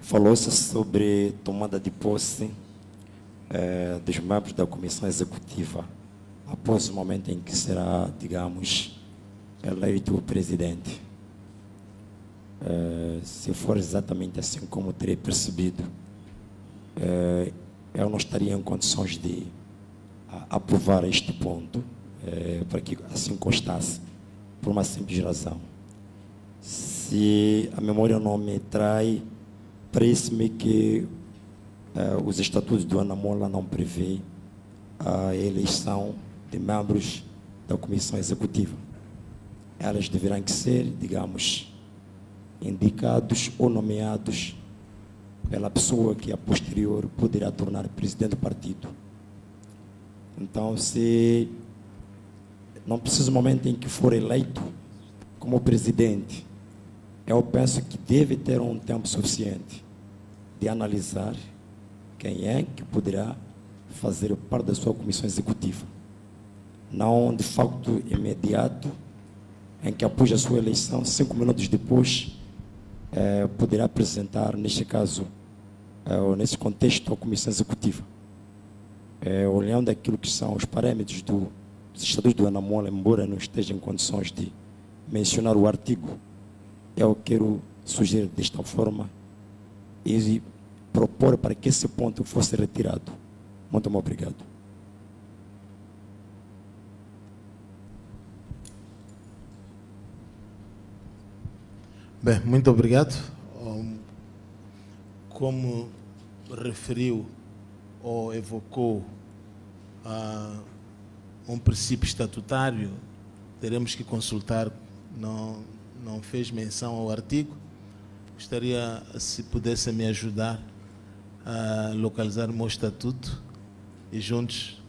Falou-se sobre tomada de posse dos membros da Comissão Executiva após o momento em que será, digamos, eleito o presidente. Se for exatamente assim como terei percebido, eu não estaria em condições de aprovar este ponto, para que assim constasse, por uma simples razão. Se a memória não me trai, parece-me que os estatutos do Anamola não prevê a eleição de membros da Comissão Executiva. Elas deverão ser, digamos, indicados ou nomeados pela pessoa que a posterior poderá tornar presidente do partido. Então, se não precisa do momento em que for eleito como presidente, eu penso que deve ter um tempo suficiente de analisar quem é que poderá fazer parte da sua comissão executiva. Não, de facto, imediato, em que após a sua eleição, 5 minutos depois, poderá apresentar, neste caso, nesse contexto, a comissão executiva. Olhando aquilo que são os parâmetros dos estatutos do Anamola, embora não esteja em condições de mencionar o artigo, eu quero sugerir desta forma e propor para que esse ponto fosse retirado. Muito obrigado. Bem, muito obrigado. Como referiu ou evocou um princípio estatutário, teremos que consultar, não fez menção ao artigo. Gostaria, se pudesse me ajudar a localizar o meu estatuto e juntos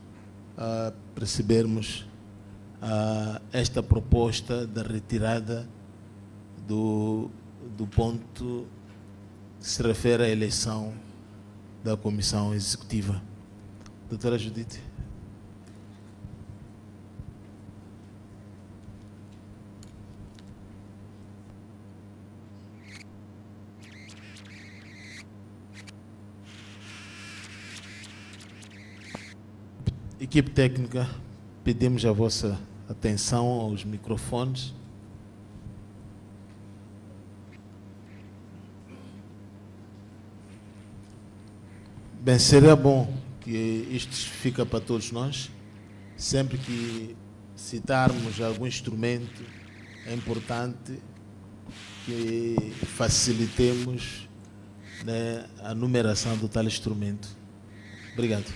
percebermos esta proposta da retirada do ponto que se refere à eleição da Comissão Executiva. Doutora Judite. Equipe técnica, pedimos a vossa atenção aos microfones. Bem, seria bom que isto fica para todos nós. Sempre que citarmos algum instrumento, é importante que facilitemos, né, a numeração do tal instrumento. Obrigado.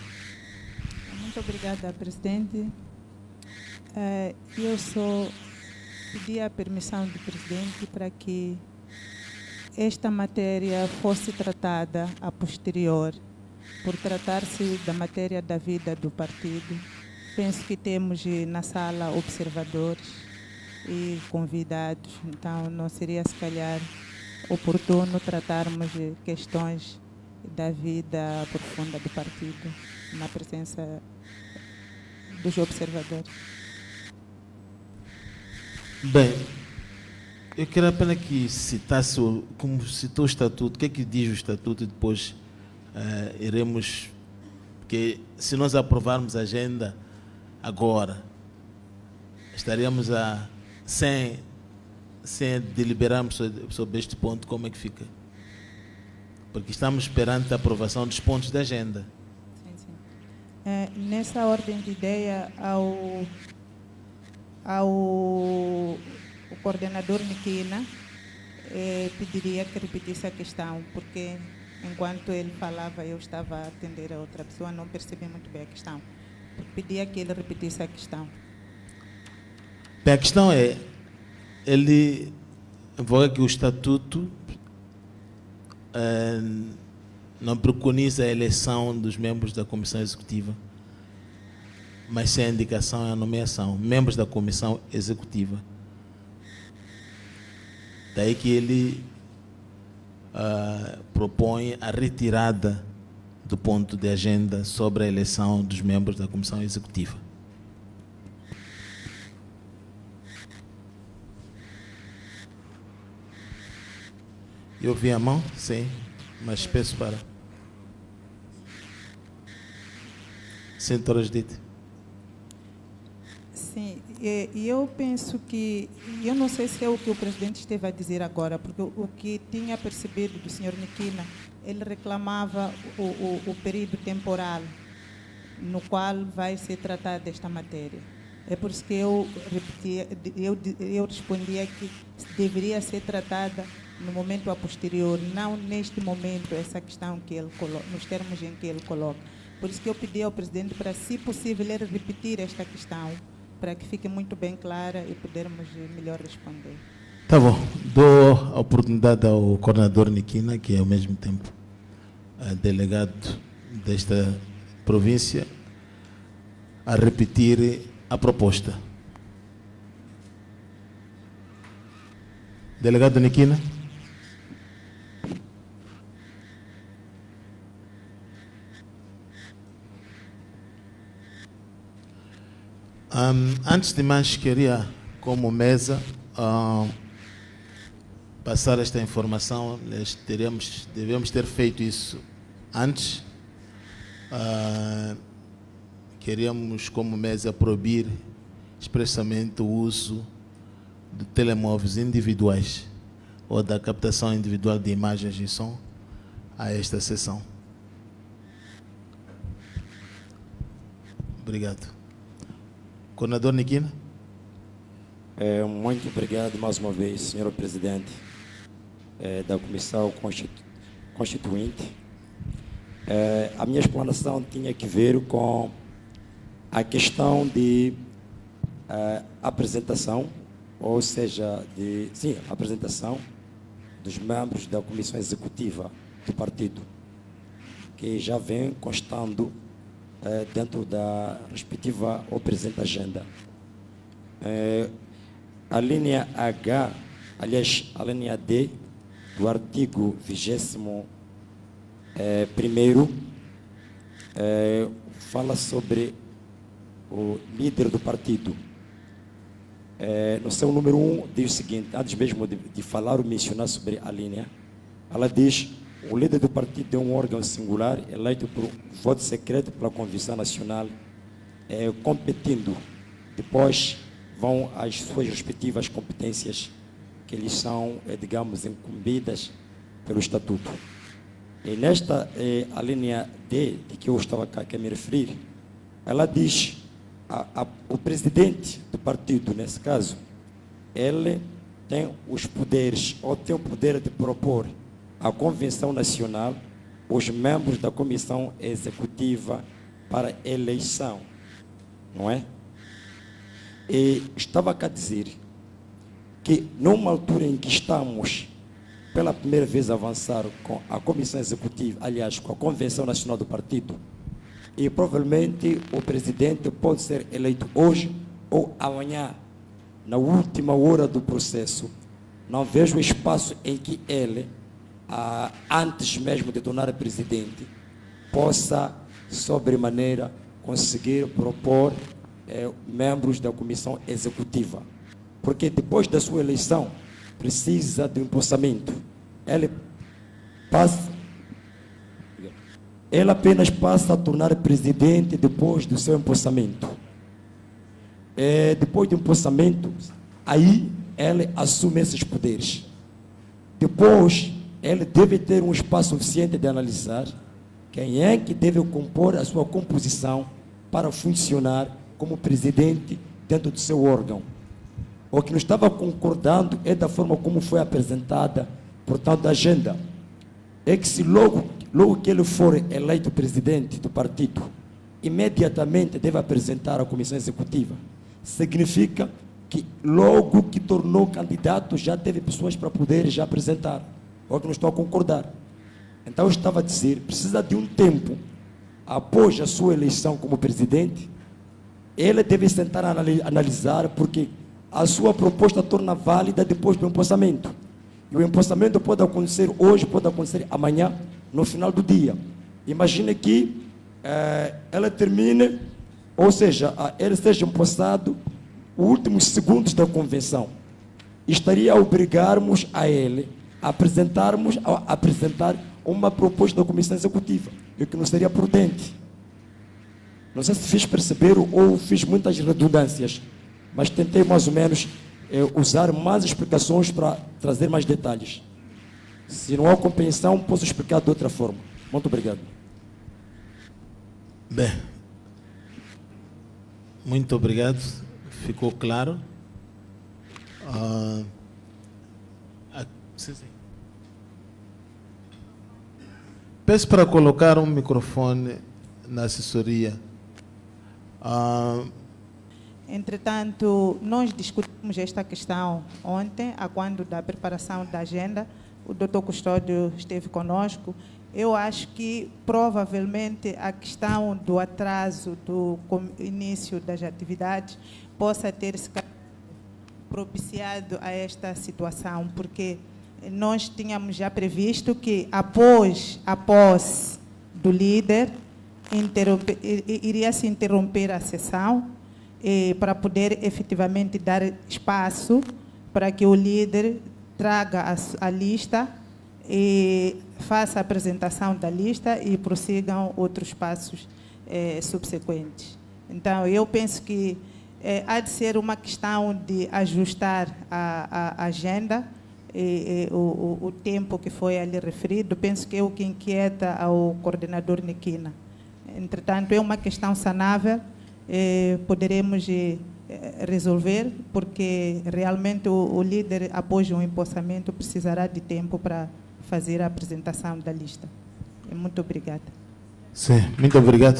Muito obrigada, presidente. Eu só pedi a permissão do presidente para que esta matéria fosse tratada a posterior, por tratar-se da matéria da vida do partido. Penso que temos na sala observadores e convidados, então não seria, se calhar, oportuno tratarmos de questões da vida profunda do partido na presença dos observadores. Bem, eu quero apenas que citasse, como citou o estatuto, o que é que diz o estatuto, e depois iremos, porque se nós aprovarmos a agenda agora, estaríamos sem deliberarmos sobre este ponto. Como é que fica? Porque estamos perante a aprovação dos pontos da agenda. Sim, sim. Nessa ordem de ideia, ao coordenador Niquina, pediria que repetisse a questão, porque enquanto ele falava eu estava a atender a outra pessoa, não percebi muito bem a questão. Pedia que ele repetisse a questão. Bem, a questão é, ele invoca que o estatuto não preconiza a eleição dos membros da Comissão Executiva, mas sem a indicação e a nomeação, membros da Comissão Executiva. Daí que ele propõe a retirada do ponto de agenda sobre a eleição dos membros da Comissão Executiva. Eu vi a mão? Sim. mas peço para. Senhora Judite. Sim, e eu penso que, eu não sei se é o que o presidente esteve a dizer agora, porque o que tinha percebido do senhor Niquina, ele reclamava o período temporal no qual vai ser tratada esta matéria. É por isso que eu repetia, eu respondia que deveria ser tratada no momento a posterior, não neste momento, essa questão que ele coloca, nos termos em que ele coloca. Por isso que eu pedi ao presidente para, se possível, ele repetir esta questão, para que fique muito bem clara e podermos melhor responder. Tá bom. Dou a oportunidade ao coordenador Niquina, que é ao mesmo tempo delegado desta província, a repetir a proposta. Delegado Niquina. Antes de mais, queria, como mesa, passar esta informação. Devemos ter feito isso antes. Queríamos, como mesa, proibir expressamente o uso de telemóveis individuais ou da captação individual de imagens e som a esta sessão. Obrigado. Coordenador Niquina. Muito obrigado mais uma vez, senhor presidente da Comissão Constituinte. A minha explanação tinha que ver com a questão de apresentação, ou seja, apresentação dos membros da Comissão Executiva do partido, que já vem constando dentro da respectiva ou presente agenda. A linha H, aliás, a linha D do artigo 21º fala sobre o líder do partido. No seu número 1 diz o seguinte, antes mesmo de falar ou mencionar sobre a linha, ela diz: o líder do partido é um órgão singular eleito por voto secreto pela Convenção Nacional, competindo. Depois vão as suas respectivas competências que lhes são, digamos, incumbidas pelo Estatuto. E nesta, a linha D, de que eu estava a me referir, ela diz, o presidente do partido, nesse caso, ele tem os poderes, ou tem o poder de propor à Convenção Nacional os membros da Comissão Executiva para eleição, não é? E estava a dizer que, numa altura em que estamos, pela primeira vez, a avançar com a Comissão Executiva, aliás, com a Convenção Nacional do Partido, e provavelmente o presidente pode ser eleito hoje ou amanhã, na última hora do processo, não vejo espaço em que ele, antes mesmo de tornar presidente, possa, sobremaneira, conseguir propor membros da Comissão Executiva. Porque depois da sua eleição, precisa de um empossamento. Ele apenas passa a tornar presidente depois do seu empossamento. Depois do empossamento, aí ele assume esses poderes. Depois, ele deve ter um espaço suficiente de analisar quem é que deve compor a sua composição para funcionar como presidente dentro do seu órgão. O que não estava concordando é da forma como foi apresentada, portanto, a agenda. É que se logo que ele for eleito presidente do partido, imediatamente deve apresentar à Comissão Executiva. Significa que logo que tornou candidato, já teve pessoas para poder já apresentar. O que não estou a concordar. Então, eu estava a dizer, precisa de um tempo, após a sua eleição como presidente, ele deve sentar a analisar, porque a sua proposta torna válida depois do empossamento. E o empossamento pode acontecer hoje, pode acontecer amanhã, no final do dia. Imagine que ela termine, ou seja, ele seja empossado os últimos segundos da convenção. Estaria a obrigarmos a ele a apresentar uma proposta da Comissão Executiva, o que não seria prudente. Não sei se fiz perceber ou fiz muitas redundâncias, mas tentei mais ou menos usar mais explicações para trazer mais detalhes. Se não há compreensão, posso explicar de outra forma. Muito obrigado. Bem, muito obrigado. Ficou claro. Peço para colocar um microfone na assessoria. Entretanto, nós discutimos esta questão ontem, a quando da preparação da agenda. O doutor Custódio esteve conosco. Eu acho que, provavelmente, a questão do atraso do início das atividades possa ter se propiciado a esta situação, porque nós tínhamos já previsto que, após a posse do líder, iria se interromper a sessão para poder efetivamente dar espaço para que o líder traga a lista e faça a apresentação da lista e prossigam outros passos subsequentes. Então, eu penso que há de ser uma questão de ajustar a agenda, o tempo que foi ali referido. Penso que é o que inquieta ao coordenador Niquina. Entretanto, é uma questão sanável, poderemos resolver, porque realmente o líder, após um empossamento, precisará de tempo para fazer a apresentação da lista. Muito obrigada. Sim, muito obrigado.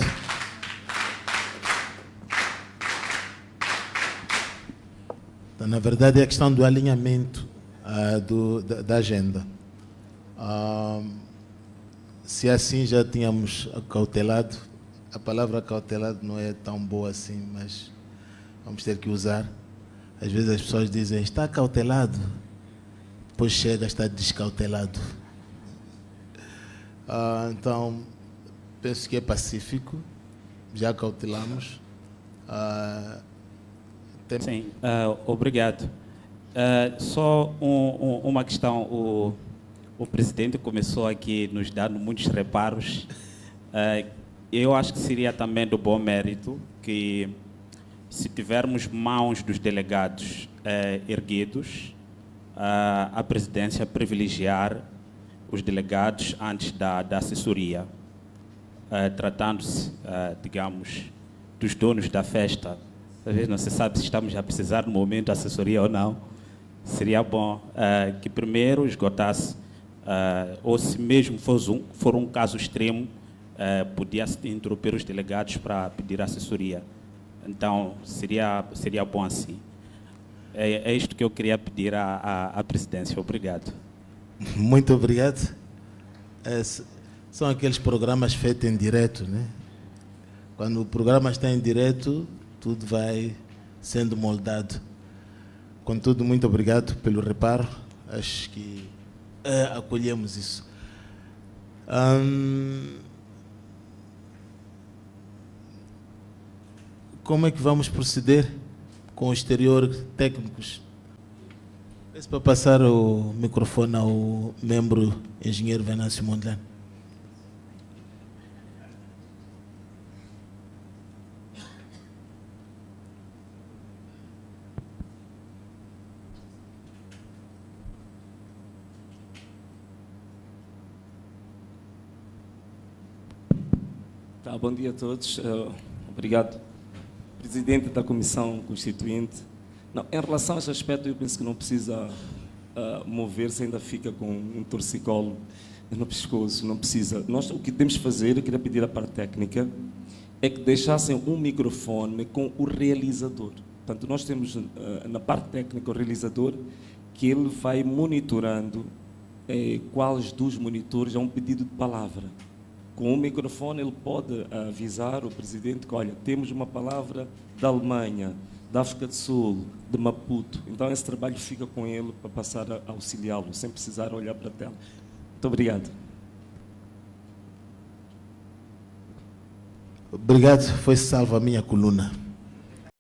Então, na verdade, é a questão do alinhamento da agenda. Se assim já tínhamos acautelado, a palavra acautelado não é tão boa assim, mas vamos ter que usar. Às vezes as pessoas dizem, está acautelado, depois chega, está descautelado. Então, penso que é pacífico, já cautelamos. Sim, obrigado. Só uma questão, o presidente começou aqui nos dando muitos reparos. Eu acho que seria também do bom mérito que, se tivermos mãos dos delegados erguidos, a presidência privilegiar os delegados antes da assessoria, tratando-se, digamos, dos donos da festa. Às vezes não se sabe se estamos a precisar no momento da assessoria ou não. Seria bom que primeiro esgotasse, ou se mesmo for um caso extremo, podia interromper os delegados para pedir assessoria. Então, seria bom assim. É isto que eu queria pedir à presidência. Obrigado. Muito obrigado. São aqueles programas feitos em direto, né? Quando o programa está em direto, tudo vai sendo moldado. Contudo, muito obrigado pelo reparo. Acho que acolhemos isso. Como é que vamos proceder com o exterior técnicos? Peço para passar o microfone ao membro engenheiro Venâncio Mondlane. Bom dia a todos. Obrigado, presidente da Comissão Constituinte. Não, em relação a esse aspecto, eu penso que não precisa mover-se, ainda fica com um torcicolo no pescoço, não precisa. Nós, o que temos de fazer, eu queria pedir à parte técnica, é que deixassem um microfone com o realizador. Portanto, nós temos na parte técnica o realizador, que ele vai monitorando quais dos monitores é um pedido de palavra. Com o microfone ele pode avisar o presidente que, olha, temos uma palavra da Alemanha, da África do Sul, de Maputo. Então esse trabalho fica com ele para passar a auxiliá-lo, sem precisar olhar para a tela. Muito obrigado. Obrigado, foi salvo a minha coluna.